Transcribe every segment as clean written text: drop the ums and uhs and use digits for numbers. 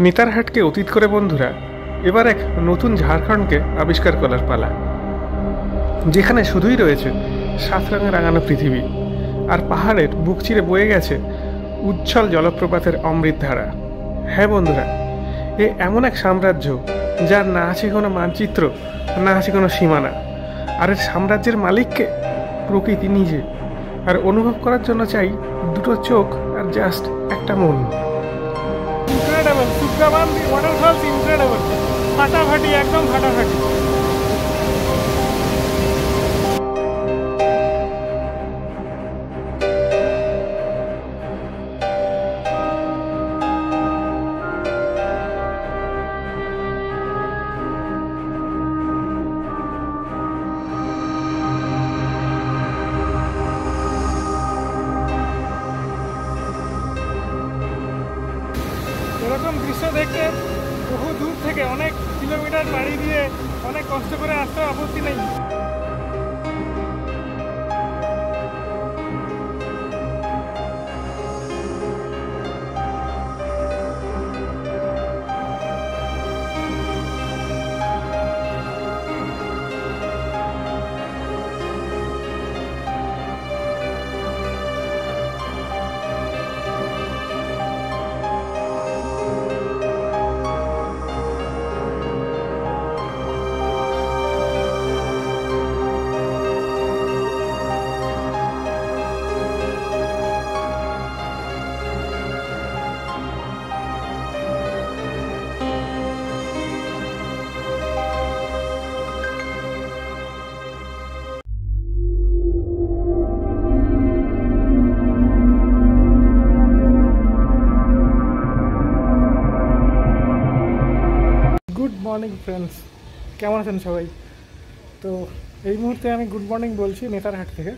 নেতারহাটকে অতীত করে বন্ধুরা এবার এক নতুন ঝাড়খণ্ডকে আবিষ্কার করার পালা, যেখানে শুধুই রয়েছে 7 রঙে রাঙানো পৃথিবী আর পাহাড়ের বুক চিরে বয়ে গেছে উজ্জ্বল জলপ্রপাতের অমৃতধারা। হ্যাঁ বন্ধুরা, এ এমন এক সাম্রাজ্য যার না আছে কোনো মানচিত্র, না আছে কোনো সীমানা, আর এর সাম্রাজ্যের মালিককে প্রকৃতি নিজে। আর অনুভব করার জন্য চাই দুটো চোখ আর জাস্ট একটা মন। ইনক্রেডিবল সুগ্রাবান্দি ওয়াটারফলস, ইনক্রেডিবল, ফাটাফাটি, একদম ফাটাফাটি। এরকম দৃশ্য দেখতে বহু দূর থেকে অনেক কিলোমিটার পাড়ি দিয়ে অনেক কষ্ট করে আসতে আপত্তি নেই। গুড মর্নিং ফ্রেন্ডস, কেমন আছেন সবাই? তো এই মুহূর্তে আমি গুড মর্নিং বলছি নেতারহাট থেকে,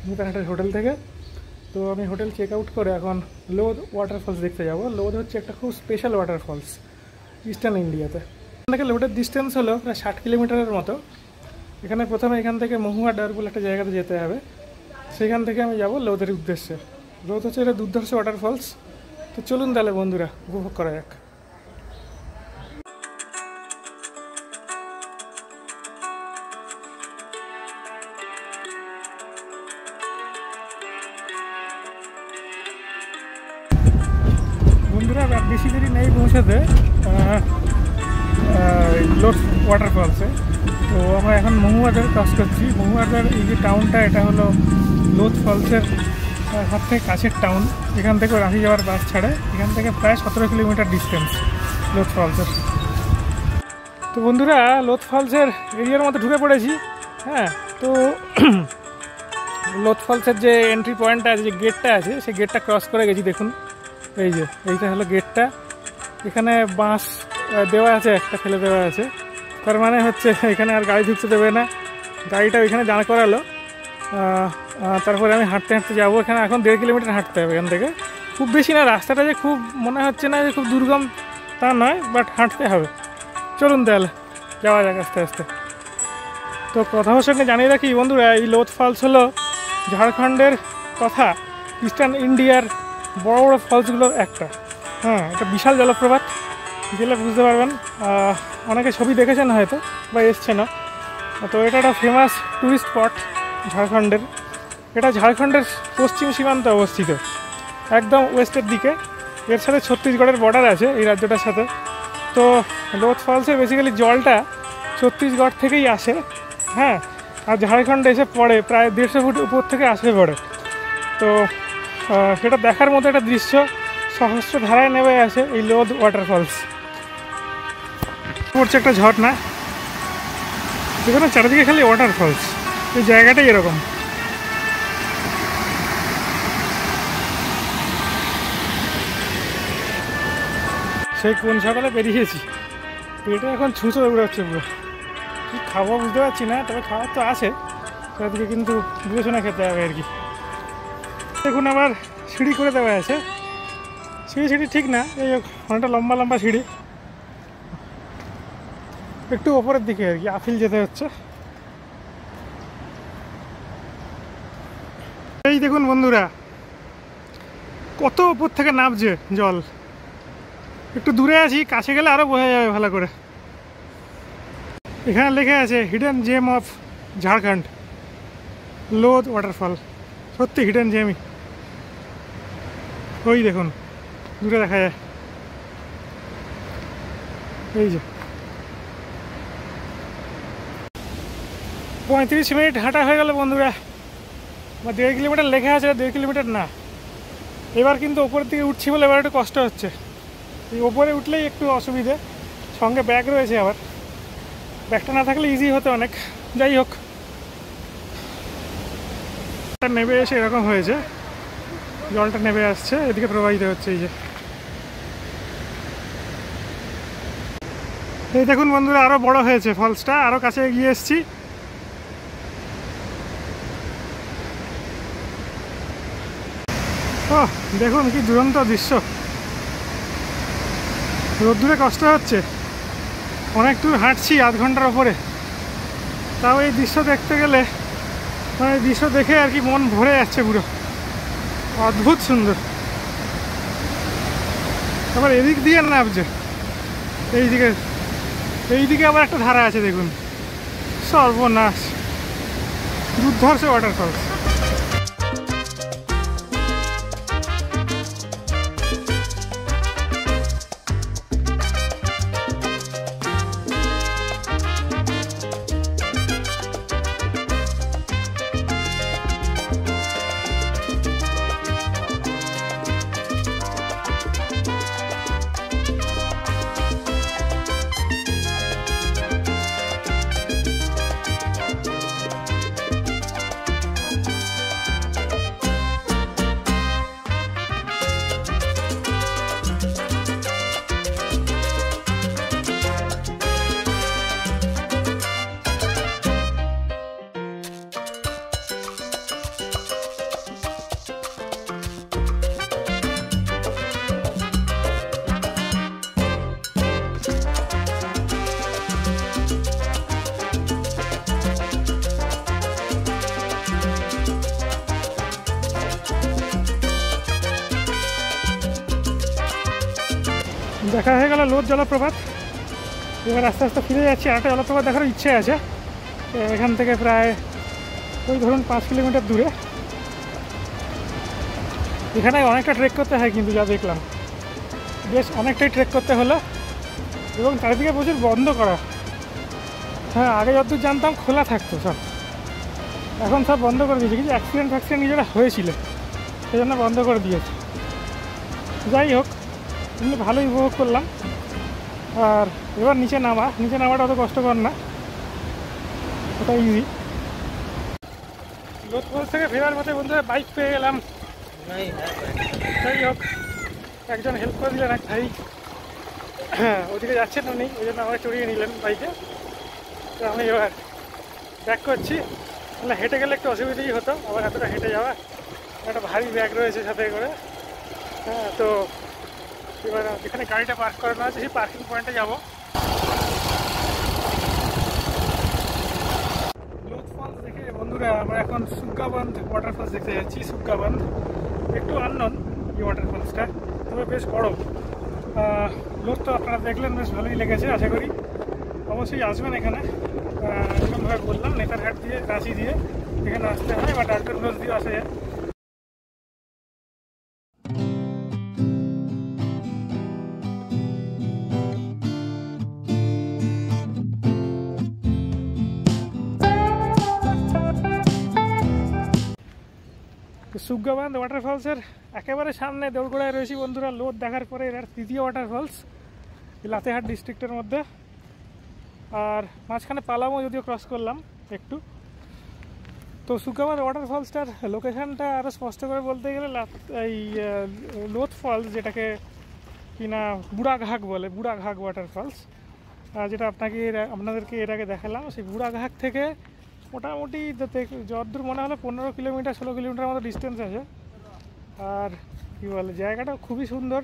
নেতারহাটের হোটেল থেকে। তো আমি হোটেল চেক আউট করে এখন লোধ ওয়াটারফলস দেখতে যাব। লোধ হচ্ছে একটা খুব স্পেশাল ওয়াটারফলস ইস্টার্ন ইন্ডিয়াতে। এখান থেকে লোধের ডিস্টেন্স হলো প্রায় 60 কিলোমিটারের মতো। এখানে প্রথমে এখান থেকে মহুয়া ডার বলে একটা জায়গাতে যেতে হবে, সেখান থেকে আমি যাব লোধের উদ্দেশ্যে। লোধ হচ্ছে এটা দুর্ধর্ষ ওয়াটারফলস। তো চলুন তাহলে বন্ধুরা, উপভোগ করা যাক। বন্ধুরা, বেশি দেরি নেই পৌঁছাতে লোধ ওয়াটারফলসে। তো আমরা এখন মহুয়াদার ক্রস করছি। মহুয়াদার এই যে টাউনটা, এটা হলো লোধ ফলসের সব থেকে কাছের টাউন। এখান থেকে রাঁচি যাওয়ার বাস ছাড়ে। এখান থেকে প্রায় 17 কিলোমিটার ডিস্টেন্স লোধ ফলসের। তো বন্ধুরা, লোধ ফলসের এরিয়ার মধ্যে ঢুকে পড়েছি। হ্যাঁ, তো লোধ ফলসের যে এন্ট্রি পয়েন্টটা আছে, যে গেটটা আছে, সেই গেটটা ক্রস করে গেছি। দেখুন, এই যে এইটা হলো গেটটা। এখানে বাঁশ দেওয়া আছে, একটা ফেলে দেওয়া আছে। তার মানে হচ্ছে এখানে আর গাড়ি ঢুকতে দেবে না। গাড়িটা ওইখানে দাঁড় করালো। তারপরে আমি হাঁটতে হাঁটতে যাবো। এখানে এখন 1.5 কিলোমিটার হাঁটতে হবে এখান থেকে। খুব বেশি না, রাস্তাটা যে খুব মনে হচ্ছে না যে খুব দুর্গম, তা নয়, বাট হাঁটতে হবে। চলুন তাহলে যাওয়া যাক আস্তে আস্তে। তো কথা সঙ্গে জানিয়ে রাখি বন্ধুরা, এই লোধ ফলস হলো ঝাড়খণ্ডের তথা ইস্টার্ন ইন্ডিয়ার বড় বড় ফলসগুলোর একটা। হ্যাঁ, এটা বিশাল জলপ্রপাত, গেলে বুঝতে পারবেন। অনেকে ছবি দেখেছেন হয়তো বা এসছেন। তো এটা একটা ফেমাস ট্যুরিস্ট স্পট ঝাড়খণ্ডের। এটা ঝাড়খণ্ডের পশ্চিম সীমান্তে অবস্থিত, একদম ওয়েস্টের দিকে। এর সাথে ছত্তিশগড়ের বর্ডার আছে এই রাজ্যটার সাথে। তো লোধ ফলসের বেসিক্যালি জলটা ছত্তিশগড় থেকেই আসে। হ্যাঁ, আর ঝাড়খণ্ডে এসে পড়ে প্রায় 150 ফুট উপর থেকে আসে পড়ে। তো সেটা দেখার মতো একটা দৃশ্য, সহস্র ধারায় নেমে আছে এই লোধ ওয়াটারফলস। পড়ছে একটা ঝর্ণা, যেখানে চারিদিকে খালি ওয়াটারফলস। এই জায়গাটাই এরকম। সেই কোন সকালে বেরিয়েছি, পেটে এখন ছুঁচো দৌড়াচ্ছে পুরো। কী খাবো বুঝতে পারছি না, তবে খাবার তো আছে, সেদিকে কিন্তু বুঝে শুনে খেতে হবে আর কি। দেখুন, আবার সিঁড়ি করে দেওয়া আছে। সিঁড়ি ঠিক না, এই অনেকটা লম্বা লম্বা সিঁড়ি, একটু ওপরের দিকে আর কি আফিল যেতে হচ্ছে। এই দেখুন বন্ধুরা, কত উপর থেকে নামছে জল। একটু দূরে আছি, কাছে গেলে আরও বোঝা যাবে ভালো করে। এখানে লেখা আছে hidden gem of Jharkhand, Lodh waterfall. সত্যি হিডেন জেমই। ওই দেখুন দূরে দেখা যায়, এই যে 35 মিনিট হাঁটা হয়ে গেল বন্ধুরা। 1.5 কিলোমিটার লেখা আছে, 1.5 কিলোমিটার না। এবার কিন্তু ওপরের দিকে উঠছি বলে এবার একটু কষ্ট হচ্ছে। এই ওপরে উঠলেই একটু অসুবিধে, সঙ্গে ব্যাগ রয়েছে, আবার ব্যাগটা না থাকলে ইজি হতো অনেক। যাই হোক, নেমে এসে এরকম হয়েছে, জলটা নেমে আসছে, এদিকে প্রবাহিত হচ্ছে। এই দেখুন বন্ধুরা, আরও বড় হয়েছে ফলসটা, আরও কাছে এগিয়ে এসেছি। ও দেখুন কি দুরন্ত দৃশ্য। রোদ্দুরে কষ্ট হচ্ছে, অনেক দূর হাঁটছি, আধ ঘন্টার ওপরে। তাও এই দৃশ্য দেখতে গেলে, মানে দৃশ্য দেখে আর কি মন ভরে যাচ্ছে পুরো, অদ্ভুত সুন্দর। আবার এদিক দিয়ে নামছে, এইদিকে আবার একটা ধারা আছে দেখুন, সর্বনাশ, দুর্ধর্ষ ওয়াটারফলস। দেখা হয়ে গেল লোধ জলপ্রপাত। এবার আস্তে আস্তে ফিরে যাচ্ছি, আরেকটা জলপ্রপাত দেখার ইচ্ছে আছে এখান থেকে, প্রায় ওই ধরুন 5 কিলোমিটার দূরে। এখানে অনেকটা ট্রেক করতে হয় কিন্তু, যা দেখলাম বেশ অনেকটাই ট্রেক করতে হলো, এবং চারিদিকে প্রচুর বন্ধ করা। হ্যাঁ, আগে যতদূর জানতাম খোলা থাকতো সব, এখন সব বন্ধ করে দিয়েছে। কিছু অ্যাক্সিডেন্ট যেটা হয়েছিল সেই জন্য বন্ধ করে দিয়েছে। যাই হোক, এমনি ভালোই উপভোগ করলাম। আর এবার নিচে নামাটা অত কষ্টকর না, ওটা ইজি। লোধ ফলস থেকে ফেরার পথে বন্ধুরা বাইক পেয়ে গেলাম। যাই হোক, একজন হেল্প করে দিলেন, এক ভাই। ওদিকে যাচ্ছেন উনি, ওই জন্য আমাকে চড়িয়ে নিলেন বাইকে। তো আমি এবার ব্যাক করছি, তাহলে হেঁটে গেলে একটু অসুবিধাই হতো, আবার এতটা হেঁটে যাওয়া, একটা ভারী ব্যাগ রয়েছে সাথে করে। হ্যাঁ, তো এবার যেখানে গাড়িটা পার্ক করানো আছে সেই পার্কিং পয়েন্টে যাবো। লোধ ফলস দেখে বন্ধুরা আমরা এখন সুগ্গাবন্ধ ওয়াটারফলস দেখতে যাচ্ছি। সুগ্গাবন্ধ একটু আননোন এই ওয়াটারফলসটা, তবে বেশ বড়। লোধ তো আপনারা দেখলেন, বেশ ভালোই লেগেছে। আশা করি অবশ্যই আসবেন এখানে। এরকমভাবে বললাম, নেতারহাট দিয়ে, রাঁচি দিয়ে এখানে আসতে হয়, বা ডাক্তারগঞ্জ দিয়ে আসা যায়। সুগ্গাবন্ধ ওয়াটারফলসের একেবারে সামনে দৌড়গোড়ায় রয়েছি বন্ধুরা। লোধ দেখার পরে এর তৃতীয় ওয়াটারফলস লাতেহাট ডিস্ট্রিক্টের মধ্যে। আর মাঝখানে পালামও যদিও ক্রস করলাম একটু। তো সুগ্গাবন্ধ ওয়াটারফলসটার লোকেশানটা আরও স্পষ্ট করে বলতে গেলে, এই লোধ ফলস, যেটাকে কিনা বুড়াঘাগ বলে, বুড়াঘাগ ওয়াটারফলস, যেটা আপনাদেরকে এর আগে দেখালাম, সেই বুড়াঘাগ থেকে মোটামুটি যতদূর মনে হলো 15 কিলোমিটার 16 কিলোমিটার মতো ডিস্টেন্স আছে। আর কী বলে, জায়গাটা খুবই সুন্দর।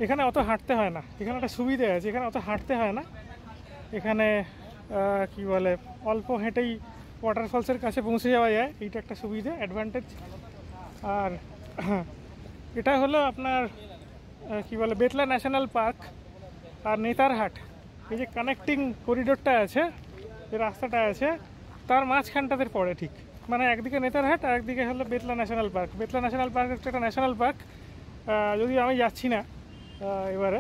এখানে অত হাঁটতে হয় না, এখানে একটা সুবিধে আছে, এখানে অত হাঁটতে হয় না। এখানে কি বলে, অল্প হেঁটেই ওয়াটারফলসের কাছে পৌঁছে যাওয়া যায়, এইটা একটা সুবিধে, অ্যাডভান্টেজ। আর এটা হলো আপনার কি বলে বেতলা ন্যাশনাল পার্ক আর নেতারহাট, এই যে কানেক্টিং করিডোরটা আছে, যে রাস্তাটা আছে, তার মাঝখানটাতে পড়ে ঠিক। মানে একদিকে নেতারহাট আর একদিকে হলো Betla national park. Betla national park হচ্ছে একটা ন্যাশনাল পার্ক, যদি আমি যাচ্ছি না এবারে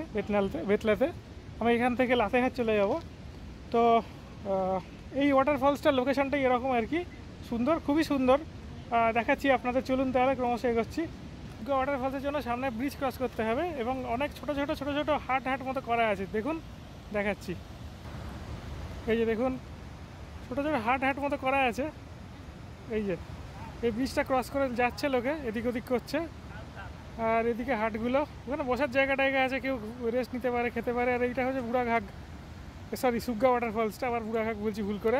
বেতলাতে, আমি এখান থেকে লাতেহাট চলে যাব। তো এই ওয়াটারফলসটার লোকেশনটাই এরকম আর কি, সুন্দর, খুবই সুন্দর। দেখাচ্ছি আপনাদের, চলুন তাহলে ক্রমশ এগোচ্ছি। ওয়াটারফলসের জন্য সামনে ব্রিজ ক্রস করতে হবে এবং অনেক ছোট ছোট হাট মতো করা আছে, দেখুন দেখাচ্ছি। এই যে দেখুন ছোট ছোট হাট মতো করা আছে। এই যে এই ব্রিজটা ক্রস করে যাচ্ছে লোকে, এদিক ওদিক করছে। আর এদিকে হাটগুলো, ওখানে বসার জায়গা আছে, কেউ রেস্ট নিতে পারে, খেতে পারে। আর এইটা হচ্ছে বুড়াঘাট, সরি সুগ্গা ওয়াটারফলসটা, আবার বুড়াঘাট বলছি ভুল করে।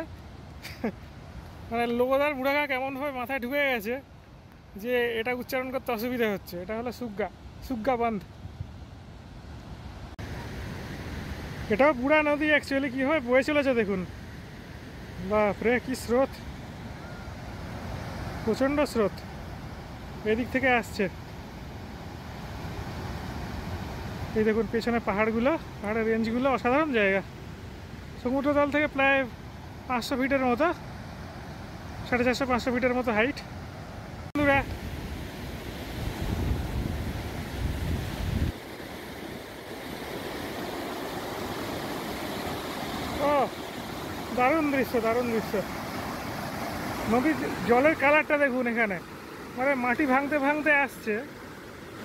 মানে লোকদার বুড়াঘাট এমনভাবে মাথায় ঢুকে গেছে যে এটা উচ্চারণ করতে অসুবিধা হচ্ছে। এটা হলো সুগ্গা বাঁধ। এটাও বুড়া নদী অ্যাকচুয়ালি, কীভাবে বয়ে চলেছে দেখুন। বাপরে কি স্রোত, প্রচণ্ড স্রোত এদিক থেকে আসছে। এই দেখুন পেছনে পাহাড়গুলো, পাহাড়ের রেঞ্জগুলো, অসাধারণ জায়গা। সমুদ্রতল থেকে প্রায় 500 ফিটের মতো, 450-500 ফিটের মতো হাইট। বন্ধুরা ও দারুণ দৃশ্য, নদীর জলের কালারটা দেখুন এখানে, মানে মাটি ভাঙতে আসছে,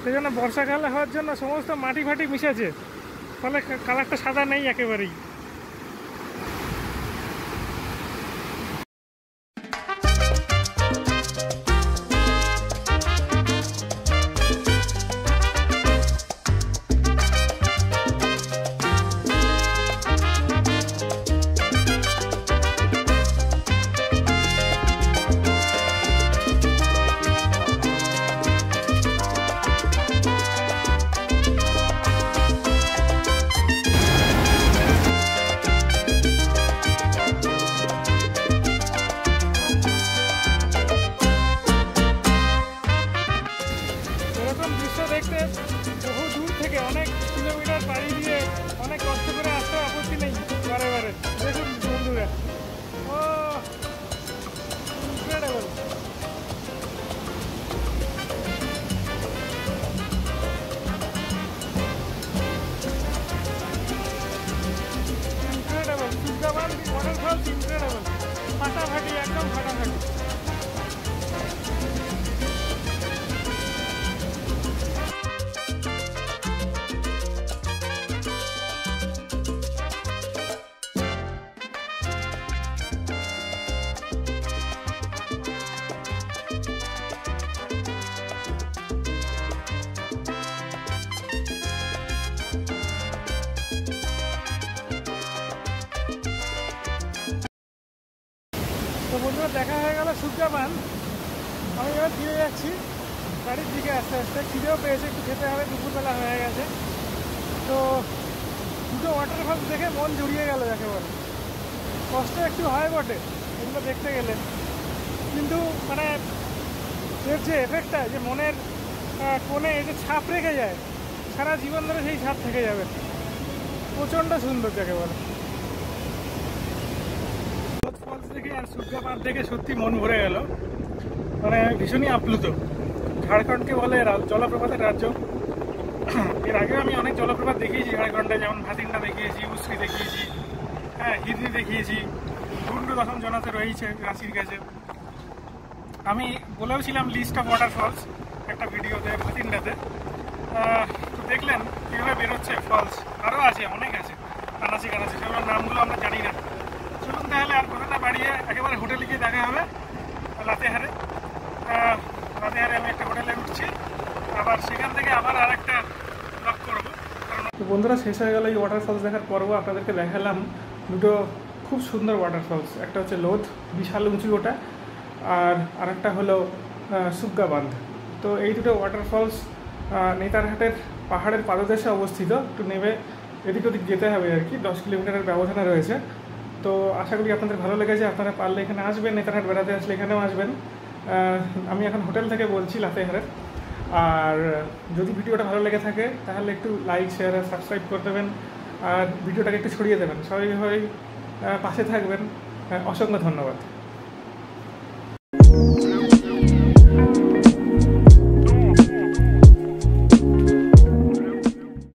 সেই জন্য বর্ষাকালে হওয়ার জন্য সমস্ত মাটি ফাটি মিশেছে, ফলে কালারটা সাদা নেই একেবারেই। তো বন্ধুরা দেখা হয়ে গেল সুগ্গা বাঁধ। আমি এবার ফিরে যাচ্ছি বাড়ির দিকে আস্তে আস্তে, খিদেও পেয়েছে, একটু খেতে হবে, দুপুরবেলা হয়ে গেছে। তো দুটো ওয়াটারফলস দেখে মন জুড়িয়ে গেল যাকে বলে। কষ্ট একটু হয় বটে এগুলো দেখতে গেলে, কিন্তু মানে এর যে এফেক্টটা, যে মনের কোণে এই যে ছাপ রেখে যায়, সারা জীবন ধরে সেই ছাপ থেকে যাবে। প্রচণ্ড সুন্দর যাকে বলে। ফলস দেখে আর সুগ্গা বাঁধ দেখে সত্যি মন ভরে গেল, মানে ভীষণই আপ্লুত। ঝাড়খণ্ডকে বলে জলপ্রপাতের রাজ্য। এর আগেও আমি অনেক জলপ্রপাত দেখিয়েছি ঝাড়খণ্ডে, যেমন ভাতিন্ডা দেখিয়েছি, উসরি দেখিয়েছি, হ্যাঁ হিরনি দেখিয়েছি, গুন্ডু দশম জনাতে রয়েছে রাঁচির কাছে। আমি বলেও ছিলাম লিস্ট অফ ওয়াটারফলস একটা ভিডিওতে ভাতিন্ডাতে। তো দেখলেন কীভাবে বেরোচ্ছে ফলস, আরও আছে, অনেক আছে কানাচি, সেগুলোর নামগুলো আমরা জানি না। চলুন তাহলে আর কথাটা বাড়িয়ে একেবারে হোটেলে গিয়ে দেখা হবে লাতেহারে। আমি একটা হোটেলে উঠছি, আবার সেখান থেকে আবার আর একটা ব্লগ করবো। তো বন্ধুরা শেষ হয়ে গেল এই ওয়াটারফলস দেখার পর্ব। আপনাদেরকে দেখালাম দুটো খুব সুন্দর ওয়াটারফলস, একটা হচ্ছে লোধ, বিশাল উঁচু ওটা, আর আরেকটা হলো সুগ্গা বাঁধ। তো এই দুটো ওয়াটারফলস নেতারহাটের পাহাড়ের পাদদেশে অবস্থিত। একটু নেমে এদিক ওদিক যেতে হবে আর কি, 10 কিলোমিটারের ব্যবধানে রয়েছে। তো আশা করি আপনাদের ভালো লেগেছে। আপনারা পারলে এখানে আসবেন, নেতারহাট বেড়াতে আসলে এখানেও আসবেন। আমি এখন হোটেল থেকে বলছি লাতেহারের। আর যদি ভিডিওটা ভালো লেগে থাকে তাহলে একটু লাইক শেয়ার আর সাবস্ক্রাইব করে দেবেন, আর ভিডিওটাকে একটু ছড়িয়ে দেবেন, স্বাভাবিকভাবেই পাশে থাকবেন। অসংখ্য ধন্যবাদ।